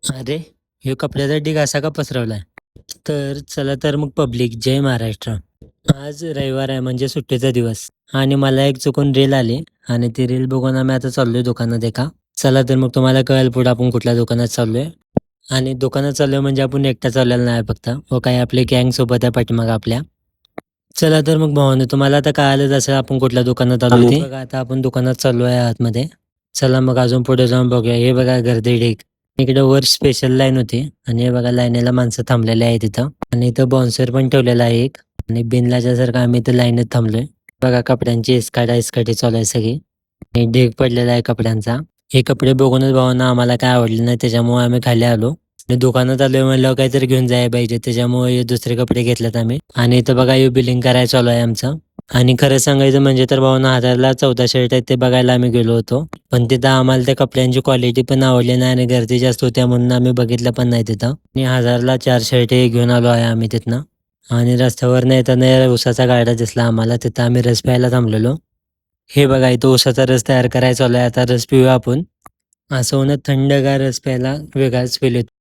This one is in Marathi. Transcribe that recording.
अरे, ह्यो कपड्याचा ढीग असा का पसरवलाय? तर चला तर मग पब्लिक जय महाराष्ट्र. आज रविवार आहे म्हणजे सुट्टीचा दिवस आणि मला एक चुकून रील आली आणि ती रील बघून आम्ही आता चाललोय दुकानात एका. चला तर मग तुम्हाला कळेल पुढे आपण कुठल्या दुकानात चाललोय. आणि दुकानात चाललोय म्हणजे आपण एकटा चाललेला नाही फक्त. व काही आपली गँग सोबत आहे पाठीमागं आपल्या. चला तर मग भावानो तुम्हाला आता कळालंच असेल आपण कुठल्या दुकानात आलो ते. बघा आता आपण दुकानात चाललोय आतमध्ये. चला मग अजून पुढे जाऊन बघूया. हे बघा गर्दी ढीग. इकडे वर स्पेशल लाईन होती आणि हे बघा लाईनीला माणसं थांबलेली आहेत तिथं आणि इथं बाउन्सर पण ठेवलेला आहे एक आणि बिनलाच्या सारखं आम्ही इथं लाईनीत थांबलोय. बघा कपड्यांची इस्काटी चालू आहे सगळी आणि ढीग पडलेला आहे कपड्यांचा. हे कपडे बघूनच भावांना आम्हाला काय आवडले नाही त्याच्यामुळे आम्ही खाली आलो आणि दुकानात आलोय म्हणल्यावर काहीतरी घेऊन जायला पाहिजे त्याच्यामुळे हे दुसरे कपडे घेतलेत आम्ही आणि इथं बघा हे बिलिंग करायला चालू आहे आमचं. आणि खरं सांगायचं म्हणजे तर भावांना 1000ला 14 शर्ट आहेत ते बघायला आम्ही गेलो होतो. पण तिथं आम्हाला त्या कपड्यांची क्वालिटी पण आवडली नाही आणि गर्दी जास्त होत्या म्हणून आम्ही बघितलं पण नाही तिथं. आणि 1000ला 4 शर्ट घेऊन आलो आहे आम्ही तिथनं. आणि रस्त्यावर येताना उसाचा गाडा दिसला आम्हाला तिथं आम्ही रस प्यायला थांबलेलो. हे बघा इथं उसाचा रस तयार करायचा चालू आहे आता रस पिऊया आपण. असं होणं थंडगार रस प्यायला वेगळाच फील येतो.